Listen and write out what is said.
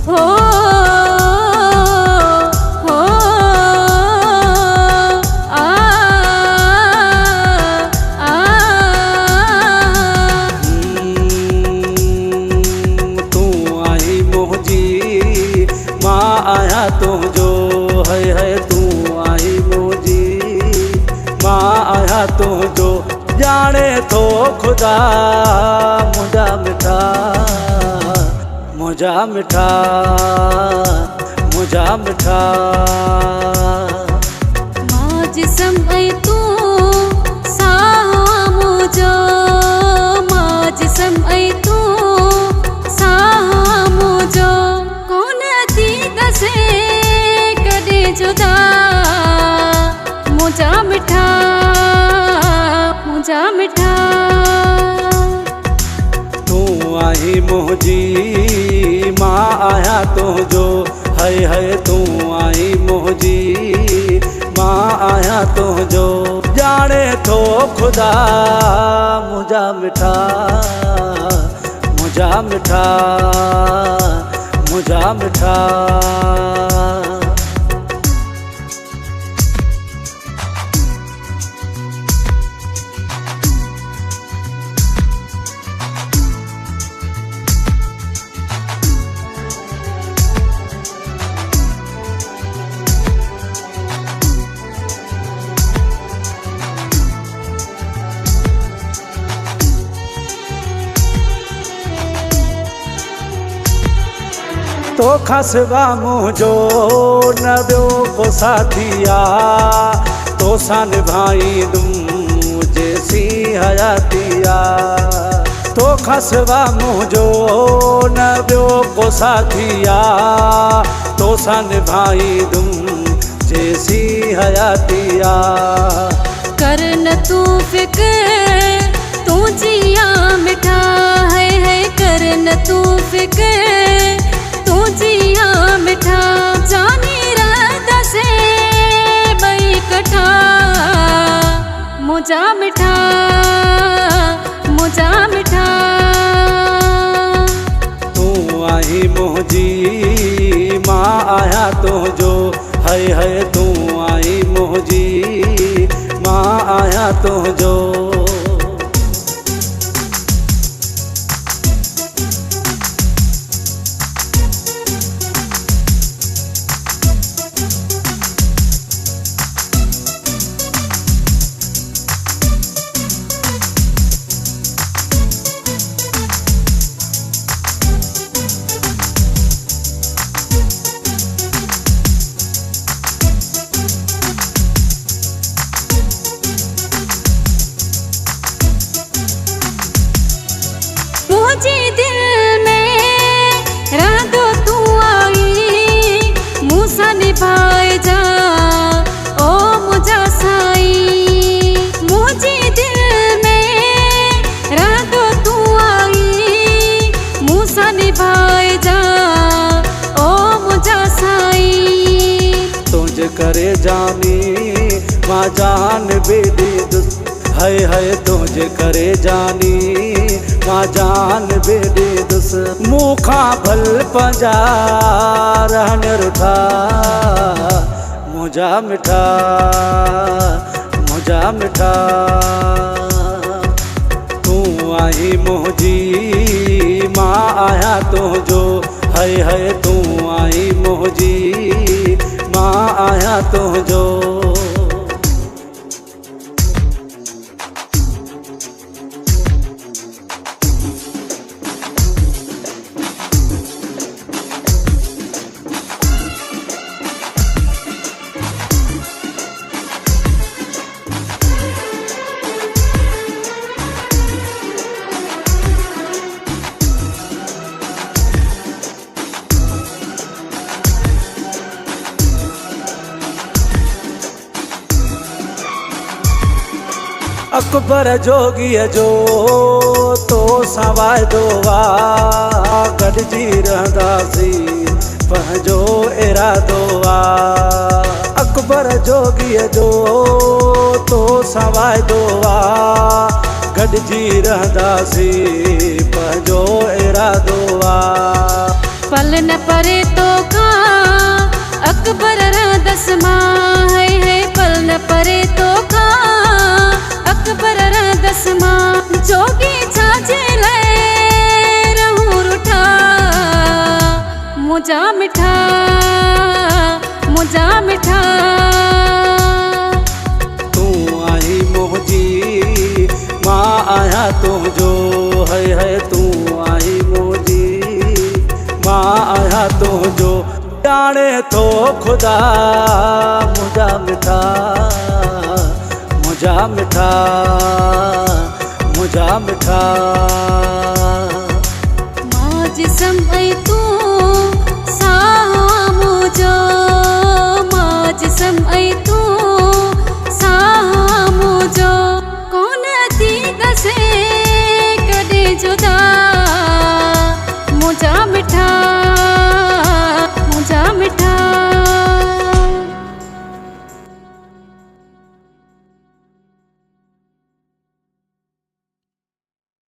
हो हो आ आ तू आई मोहजी माँ आया तो जो है तू आई मोहजी माँ आया तो जो जाने तो खुदा मुझा मिठा मुझा मिठा मुझा मिठा माँ जिसम आई तू सामो जो माँ जिसम आई तू सामो जो कौन थी दसे कदे जुदा मुझा मिठा मुझा मिठा तू आई मोहजी माँ आया तो जो है तू आई मोहजी माँ आया तो जो जाने तो खुदा मुझा मिठा मुझा मिठा मुझा मिठा तो खसवा मुझो नबो को साथिया तो सन भाई तुम जैसी हयातिया तो खसवा मुझो नबो को साथिया तो सन भाई तुम जैसी हयातिया कर न तू फिक्र तू जिया मिठा है कर न तू फिक्र तू जिया मिठा जानी रहता से बई कठा मुझा मिठा मुझा मिठा तू आई मोहजी माँ आया तो जो है तू आई मोहजी माँ आया तो जो मुझे दिल में रह दो तू आई मूसा निभाए जा ओ मुझा साई मुझे दिल में रह दो तू आई मूसा निभाए जा ओ मुझा साई तुझ करे जानी माँ जान बेदी है तुझ करे जानी माँ जान बेदी दुस मुखा भल पंजा रहन रुठा मुझा मिठा मुझा मिठा तू आई मोहजी माँ आया तो जो है तू आई मोहजी माँ आया तो जो अकबर जोगी जो तो सवाय दोवा गॾिजी रहंदासी पंहिंजो इरादोवा। अकबर जोगी जो तो सवाय दोवा गॾिजी रहंदासी पंहिंजो इरादोवा। पल पल न परे तो खा अकबर रा दसमा है पल न परे तो खा अकबर रा दसमा जोगी छाजे ले रहूं रुठा मुझा मिठा मुझा मिठा तू आई मोहजी मां आया तुझो है तू आई मोहजी मां आया तुझो जाने तो खुदा मुझा मिठा मुझा मिठा मुझा मिठा मां जिसम ऐ तू सा